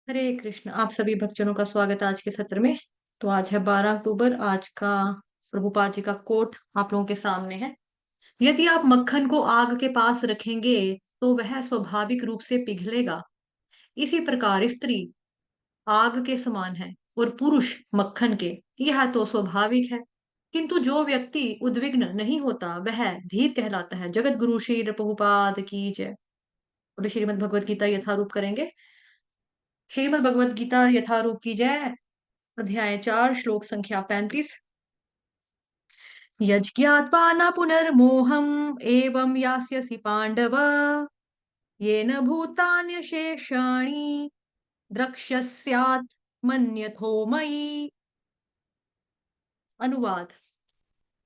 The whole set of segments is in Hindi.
हरे कृष्ण। आप सभी भक्तजनों का स्वागत है आज के सत्र में। तो आज है 12 अक्टूबर। आज का प्रभुपाद जी का कोट आप लोगों के सामने है। यदि आप मक्खन को आग के पास रखेंगे तो वह स्वाभाविक रूप से पिघलेगा। इसी प्रकार स्त्री आग के समान है और पुरुष मक्खन के। यह तो स्वाभाविक है, किंतु जो व्यक्ति उद्विग्न नहीं होता वह धीर कहलाता है। जगत गुरु श्री प्रभुपाद की जय। अभी श्रीमद् भगवद गीता यथारूप करेंगे। श्रीमद् भगवद गीता यथारूप की जय। अध्याय 4 श्लोक संख्या 35। यज्ञात्वा न पुनर्मोहम् एवं यास्यसि पांडव येन भूतान्यशेषाणि द्रक्ष्यस्यात् मन्यथो मयि। अनुवाद।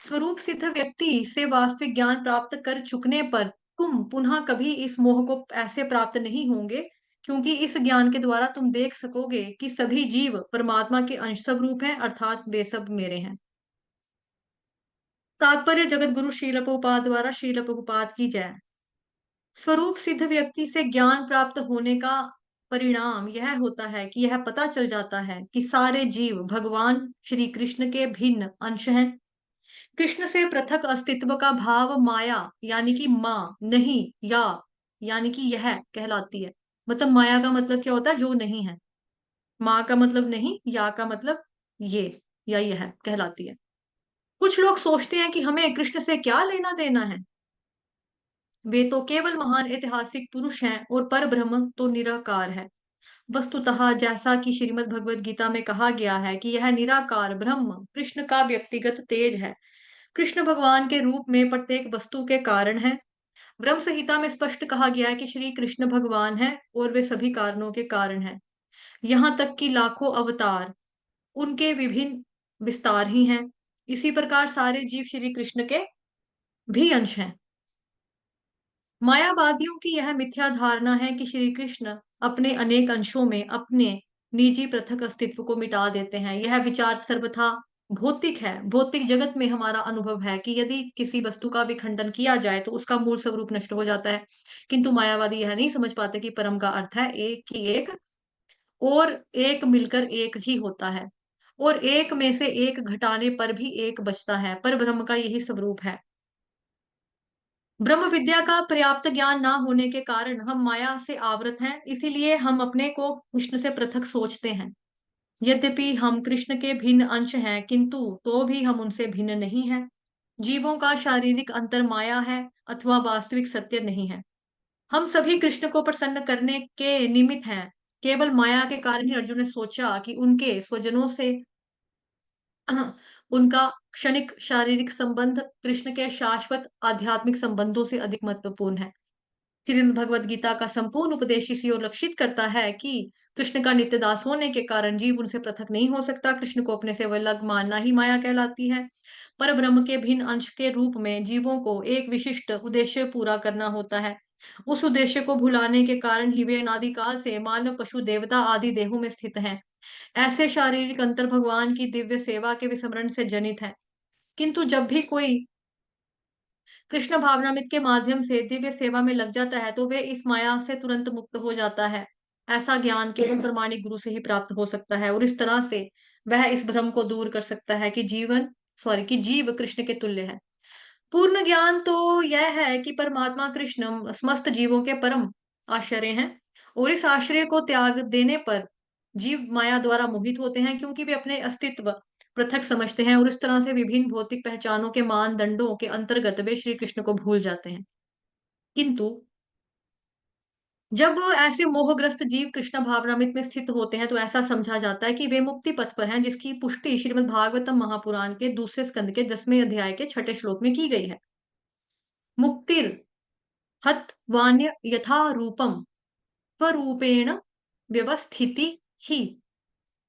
स्वरूप सिद्ध व्यक्ति से वास्तविक ज्ञान प्राप्त कर चुकने पर तुम पुनः कभी इस मोह को ऐसे प्राप्त नहीं होंगे, क्योंकि इस ज्ञान के द्वारा तुम देख सकोगे कि सभी जीव परमात्मा के अंश स्वरूप हैं, अर्थात वे सब मेरे हैं। तात्पर्य। जगत गुरु शील प्रभुपाद द्वारा शील प्रभुपाद की जय। स्वरूप सिद्ध व्यक्ति से ज्ञान प्राप्त होने का परिणाम यह होता है कि यह पता चल जाता है कि सारे जीव भगवान श्री कृष्ण के भिन्न अंश हैं। कृष्ण से पृथक अस्तित्व का भाव माया यानी कि माँ नहीं या यानी कि यह कहलाती है। मतलब माया का मतलब क्या होता है? जो नहीं है। माँ का मतलब नहीं, या का मतलब ये या यह कहलाती है। कुछ लोग सोचते हैं कि हमें कृष्ण से क्या लेना देना है। वे तो केवल महान ऐतिहासिक पुरुष हैं और पर ब्रह्म तो निराकार है। वस्तुतः जैसा कि श्रीमद् भगवद गीता में कहा गया है कि यह निराकार ब्रह्म कृष्ण का व्यक्तिगत तेज है। कृष्ण भगवान के रूप में प्रत्येक वस्तु के कारण है। ब्रह्म संहिता में स्पष्ट कहा गया है कि श्री कृष्ण भगवान है और वे सभी कारणों के कारण हैं। यहाँ तक कि लाखों अवतार उनके विभिन्न विस्तार ही हैं। इसी प्रकार सारे जीव श्री कृष्ण के भी अंश हैं। मायावादियों की यह मिथ्या धारणा है कि श्री कृष्ण अपने अनेक अंशों में अपने निजी पृथक अस्तित्व को मिटा देते हैं। यह विचार सर्वथा भौतिक है। भौतिक जगत में हमारा अनुभव है कि यदि किसी वस्तु का भी खंडन किया जाए तो उसका मूल स्वरूप नष्ट हो जाता है। किंतु मायावादी यह नहीं समझ पाते कि परम का अर्थ है एक ही एक, और एक मिलकर एक ही होता है, और एक में से एक घटाने पर भी एक बचता है। पर ब्रह्म का यही स्वरूप है। ब्रह्म विद्या का पर्याप्त ज्ञान ना होने के कारण हम माया से आवृत हैं, इसीलिए हम अपने को कृष्ण से पृथक सोचते हैं। यद्यपि हम कृष्ण के भिन्न अंश हैं, किंतु तो भी हम उनसे भिन्न नहीं हैं। जीवों का शारीरिक अंतर माया है अथवा वास्तविक सत्य नहीं है। हम सभी कृष्ण को प्रसन्न करने के निमित्त हैं। केवल माया के कारण ही अर्जुन ने सोचा कि उनके स्वजनों से उनका क्षणिक शारीरिक संबंध कृष्ण के शाश्वत आध्यात्मिक संबंधों से अधिक महत्वपूर्ण है। श्रीमद् भगवद गीता का संपूर्ण उपदेश इसी ओर लक्षित करता है कि कृष्ण का नित्य दास होने के कारण जीव उनसे पृथक नहीं हो सकता। कृष्ण को अपने से अलग मानना ही माया कहलाती है। पर ब्रह्म के भिन्न अंश के रूप में जीवों को एक विशिष्ट उद्देश्य पूरा करना होता है। उस उद्देश्य को भुलाने के कारण ही वे अनादिकाल से मानव पशु देवता आदि देहों में स्थित हैं। ऐसे शारीरिक अंतर भगवान की दिव्य सेवा के विस्मरण से जनित है। किंतु जब भी कोई कृष्ण भावनामृत के माध्यम से दिव्य सेवा में लग जाता है तो वे इस माया से तुरंत मुक्त हो जाता है। ऐसा ज्ञान केवल प्रमाणिक गुरु से ही प्राप्त हो सकता है, और इस तरह से वह इस भ्रम को दूर कर सकता है कि जीव कृष्ण के तुल्य है। पूर्ण ज्ञान तो यह है कि परमात्मा कृष्ण समस्त जीवों के परम आश्रय हैं, और इस आश्रय को त्याग देने पर जीव माया द्वारा मोहित होते हैं, क्योंकि वे अपने अस्तित्व पृथक समझते हैं और इस तरह से विभिन्न भौतिक पहचानों के मानदंडों के अंतर्गत वे श्री कृष्ण को भूल जाते हैं। किंतु जब ऐसे मोहग्रस्त जीव कृष्ण भावनामृत में स्थित होते हैं तो ऐसा समझा जाता है कि वे मुक्ति पथ पर हैं, जिसकी पुष्टि श्रीमद् भागवतम महापुराण के दूसरे स्कंद के 10वें अध्याय के 6ठे श्लोक में की गई है। मुक्तिर हत वान्य यथा रूपम स्वरूपेण व्यवस्थिति ही।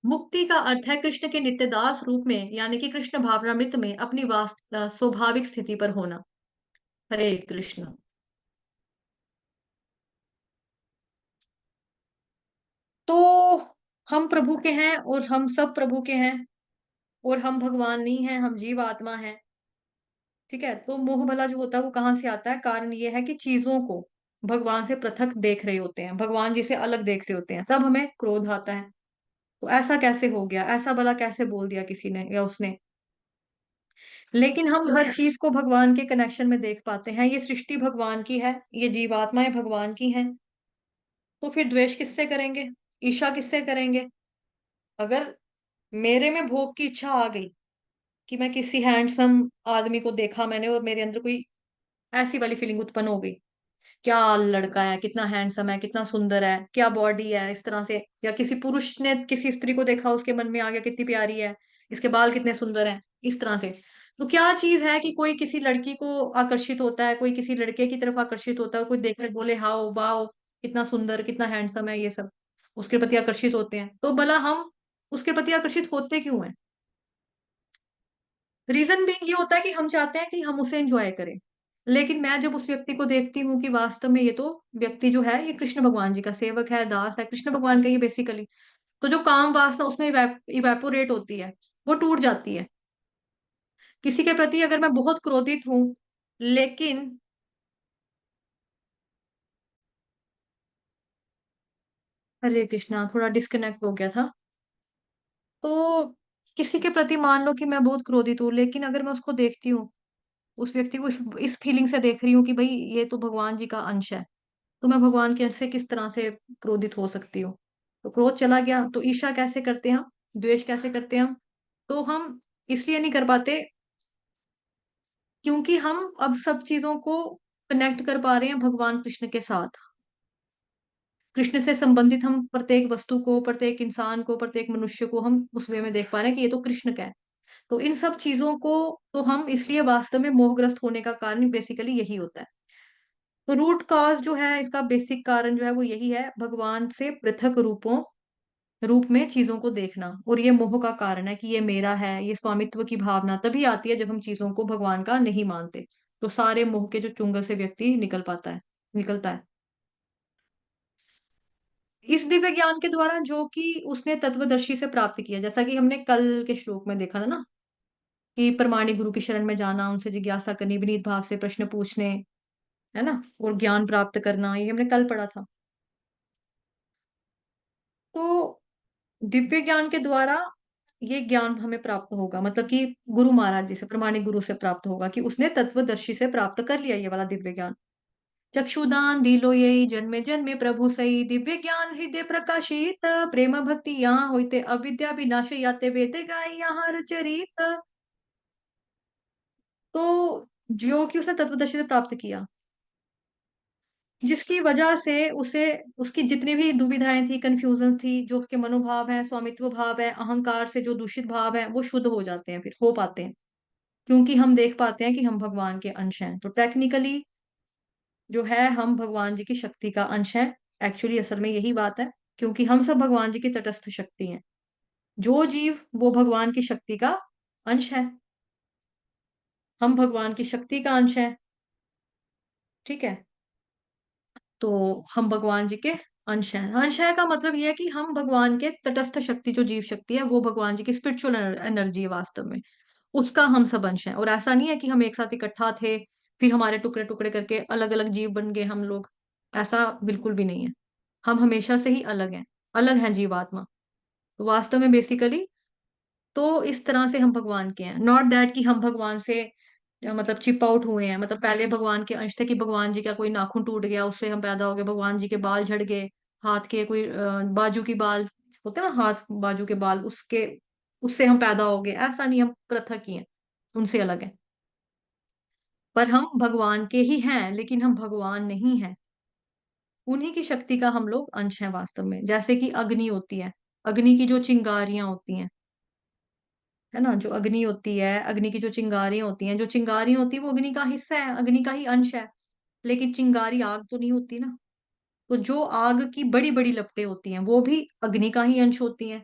मुक्ति का अर्थ है कृष्ण के नित्यदास रूप में यानी कि कृष्ण भावनामृत में अपनी स्वाभाविक स्थिति पर होना। हरे कृष्ण। तो हम प्रभु के हैं और हम सब प्रभु के हैं, और हम भगवान नहीं हैं, हम जीव आत्मा हैं। ठीक है। तो मोह भला जो होता है वो कहाँ से आता है? कारण ये है कि चीजों को भगवान से पृथक देख रहे होते हैं, भगवान जी से अलग देख रहे होते हैं, तब हमें क्रोध आता है। तो ऐसा कैसे हो गया? ऐसा भला कैसे बोल दिया किसी ने या उसने? लेकिन हम हर चीज़ को भगवान के कनेक्शन में देख पाते हैं। ये सृष्टि भगवान की है, ये जीवात्माएँ भगवान की हैं, तो फिर द्वेष किससे करेंगे? ईर्ष्या किससे करेंगे? अगर मेरे में भोग की इच्छा आ गई कि मैं किसी हैंडसम आदमी को देखा मैंने और मेरे अंदर कोई ऐसी वाली फीलिंग उत्पन्न हो गई, क्या लड़का है, कितना हैंडसम है, कितना सुंदर है, क्या बॉडी है, इस तरह से, या किसी पुरुष ने किसी स्त्री को देखा, उसके मन में आ गया कितनी प्यारी है, इसके बाल कितने सुंदर हैं, इस तरह से। तो क्या चीज़ है कि कोई किसी लड़की को आकर्षित होता है, कोई किसी लड़के की तरफ आकर्षित होता है, कोई देखकर बोले हाओ, वाओ! कितना सुंदर, कितना हैंडसम है ये सब, उसके प्रति आकर्षित होते हैं। तो भला हम उसके प्रति आकर्षित होते क्यों हैं? रीज़न बीइंग ये होता है कि हम चाहते हैं कि हम उसे एन्जॉय करें। लेकिन मैं जब उस व्यक्ति को देखती हूँ कि वास्तव में ये तो व्यक्ति जो है ये कृष्ण भगवान जी का सेवक है, दास है, कृष्ण भगवान का ये बेसिकली, तो जो काम वासना उसमें इवेपोरेट होती है, वो टूट जाती है। किसी के प्रति अगर मैं बहुत क्रोधित हूँ, लेकिन हरे कृष्णा, थोड़ा डिस्कनेक्ट हो गया था। तो किसी के प्रति मान लो कि मैं बहुत क्रोधित हूँ, लेकिन अगर मैं उसको देखती हूँ, उस व्यक्ति को इस फीलिंग से देख रही हूँ कि भई ये तो भगवान जी का अंश है। तो मैं भगवान के अंश से किस तरह से क्रोधित हो सकती हूँ? तो क्रोध चला गया, तो ईर्ष्या कैसे करते हैं हम? द्वेष कैसे करते हैं हम? तो हम इसलिए नहीं कर पाते क्योंकि हम अब सब चीज़ों को कनेक्ट कर पा रहे हैं भगवान कृष्ण के साथ। कृष्ण से संबंधित हम प्रत्येक वस्तु को, प्रत्येक इंसान को, प्रत्येक मनुष्य को हम उस वे में देख पा रहे हैं कि ये तो कृष्ण का है। तो इन सब चीज़ों को तो हम इसलिए वास्तव में मोहग्रस्त होने का कारण बेसिकली यही होता है। तो रूट कॉज़ जो है इसका बेसिक कारण जो है वो यही है, भगवान से पृथक रूप में चीज़ों को देखना, और ये मोह का कारण है कि ये मेरा है, ये स्वामित्व की भावना तभी आती है जब हम चीज़ों को भगवान का नहीं मानते। तो सारे मोह के जो चुंगल से व्यक्ति निकलता है। इस दिव्य ज्ञान के द्वारा जो कि उसने तत्वदर्शी से प्राप्त किया, जैसा कि हमने कल के श्लोक में देखा था ना, कि प्रमाणिक गुरु की शरण में जाना, उनसे जिज्ञासा करनी, विनीत भाव से प्रश्न पूछने, है ना? और ज्ञान प्राप्त करना, ये हमने कल पढ़ा था। तो दिव्य ज्ञान के द्वारा ये ज्ञान हमें प्राप्त होगा, मतलब कि गुरु महाराज जी से, प्रामाणिक गुरु से प्राप्त होगा कि उसने तत्वदर्शी से प्राप्त कर लिया ये वाला दिव्य ज्ञान। चक्षुदान दिलो यही जन्मे जन्मे प्रभु सही, दिव्य ज्ञान हृदय प्रकाशित, प्रेम भक्ति यहाँ होते अविद्या विनाश याते वेद गाय यहाँ रचरित। तो जो कि उसने तत्वदर्शी से प्राप्त किया, जिसकी वजह से उसे उसकी जितनी भी दुविधाएँ थी, कन्फ्यूज़न थी, जो उसके मनोभाव हैं, स्वामित्व भाव है, अहंकार से जो दूषित भाव हैं, वो शुद्ध हो जाते हैं फिर, हो पाते हैं। क्योंकि हम देख पाते हैं कि हम भगवान के अंश हैं। तो टेक्निकली जो है हम भगवान जी की शक्ति का अंश हैं। एक्चुअली असल में यही बात है, क्योंकि हम सब भगवान जी की तटस्थ शक्ति हैं। जो जीव वो भगवान की शक्ति का अंश है। हम भगवान की शक्ति का अंश हैं, ठीक है? तो हम भगवान जी के अंश हैं। अंश है का मतलब ये है कि हम भगवान के तटस्थ शक्ति जो जीव शक्ति है, वो भगवान जी की स्पिरिचुअल एनर्जी है वास्तव में। उसका हम सब अंश हैं, और ऐसा नहीं है कि हम एक साथ इकट्ठा थे, फिर हमारे टुकड़े-टुकड़े करके अलग-अलग जीव बन गए हम लोग। ऐसा बिल्कुल भी नहीं है। हम हमेशा से ही अलग हैं जीवात्मा। तो वास्तव में बेसिकली तो इस तरह से हम भगवान के हैं। नॉट दैट कि हम भगवान से मतलब चिप आउट हुए हैं। मतलब पहले भगवान के अंश थे कि भगवान जी का कोई नाखून टूट गया, उससे हम पैदा हो गए, भगवान जी के बाल झड़ गए, हाथ के कोई बाजू के बाल होते हैं ना, हाथ बाजू के बाल, उसके उससे हम पैदा हो गए। ऐसा नहीं, हम पृथक ही हैं, उनसे अलग हैं। पर हम भगवान के ही हैं, लेकिन हम भगवान नहीं हैं। उन्हीं की शक्ति का हम लोग अंश हैं वास्तव में। जैसे कि अग्नि होती है, अग्नि की जो चिंगारियाँ होती हैं, है ना? जो अग्नि होती है, अग्नि की जो चिंगारियाँ होती हैं, जो चिंगारी होती है वो अग्नि का हिस्सा है, अग्नि का ही अंश है। लेकिन चिंगारी आग तो नहीं होती ना। तो जो आग की बड़ी-बड़ी लपटें होती हैं, वो भी अग्नि का ही अंश होती हैं।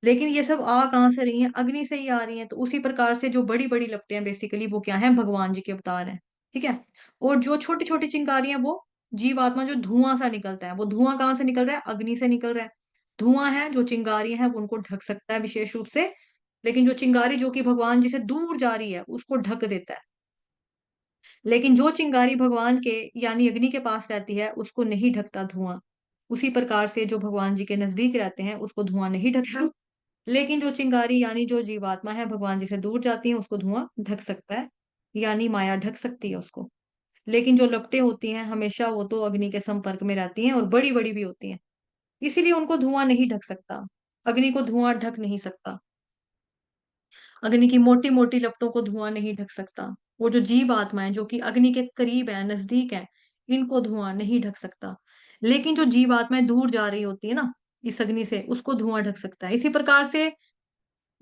लेकिन ये सब आ कहाँ से रही हैं? अग्नि से ही आ रही हैं। तो उसी प्रकार से जो बड़ी-बड़ी लपटें हैं बेसिकली वो क्या हैं? भगवान जी के अवतार हैं। ठीक है? और जो छोटी-छोटी चिंगारियाँ वो जीवात्मा जो धुआँ-सा निकलता है, वो धुआँ कहाँ से निकल रहा है? अग्नि से निकल रहा है। धुआँ है, जो चिंगारियाँ हैं वो उनको ढक सकता है विशेष रूप से, लेकिन जो चिंगारी जो कि भगवान जी से दूर जा रही है, उसको ढक देता है। लेकिन जो चिंगारी भगवान के यानी अग्नि के पास रहती है, उसको नहीं ढकता धुआँ। उसी प्रकार से जो भगवान जी के नज़दीक रहते हैं, उसको धुआँ नहीं ढकता। लेकिन जो चिंगारी यानी जो जीवात्मा है, भगवान जी से दूर जाती है, उसको धुआँ ढक सकता है, यानी माया ढक सकती है उसको। लेकिन जो लपटें होती हैं, हमेशा वो तो अग्नि के संपर्क में रहती हैं और बड़ी-बड़ी भी होती हैं। इसीलिए उनको धुआँ नहीं ढक सकता। अग्नि को धुआँ ढक नहीं सकता। अग्नि की मोटी-मोटी लपटों को धुआँ नहीं ढक सकता। वो जो जीव आत्माएँ जो कि अग्नि के करीब हैं, नज़दीक हैं, इनको धुआँ नहीं ढक सकता। लेकिन जो जीव आत्माएँ दूर जा रही होती है ना, इस अग्नि से, उसको धुआँ ढक सकता है। इसी प्रकार से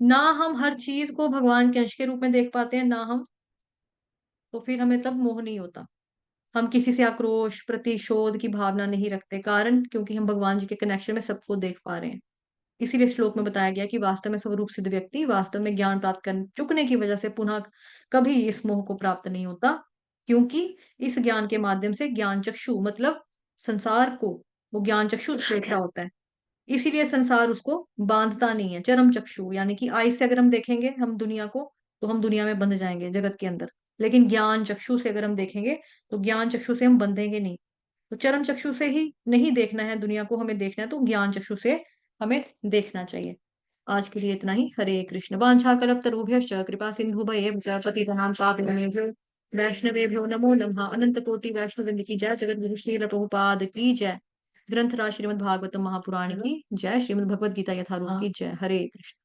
ना हम हर चीज़ को भगवान के अंश के रूप में देख पाते हैं, ना हम तो फिर हमें तब मोह नहीं होता। हम किसी से आक्रोश, प्रतिशोध की भावना नहीं रखते। कारण क्योंकि हम भगवान जी के कनेक्शन में सबको देख पा रहे हैं। इसीलिए श्लोक में बताया गया कि वास्तव में स्वरूप सिद्ध व्यक्ति वास्तव में ज्ञान प्राप्त कर चुकने की वजह से पुनः कभी इस मोह को प्राप्त नहीं होता, क्योंकि इस ज्ञान के माध्यम से ज्ञान चक्षु मतलब संसार को वो ज्ञान चक्षु देखा होता है। इसीलिए संसार उसको बांधता नहीं है। चरम चक्षु यानी कि आईज से अगर हम देखेंगे हम दुनिया को, तो हम दुनिया में बंध जाएँगे जगत के अंदर। लेकिन ज्ञान चक्षु से अगर हम देखेंगे, तो ज्ञान चक्षु से हम बंधेंगे नहीं। तो चरम चक्षु से ही नहीं देखना है दुनिया को, हमें देखना है तो ज्ञान चक्षु से हमें देखना चाहिए। आज के लिए इतना ही। हरे कृष्ण। वाञ्छाकल्पतरुभ्यश्च कृपा सिन्धुभयेव च पतितनां पावनेभ्यो वैष्णवेभ्यो नमो नमः। अनंत कोटि वैष्णव वृंद की जय। जगत गुरु श्रील प्रभुपाद की जय। ग्रंथराज श्रीमद् भागवतम महापुराण की जय। श्रीमद् भगवद गीता यथारूप की जय। हरे कृष्ण।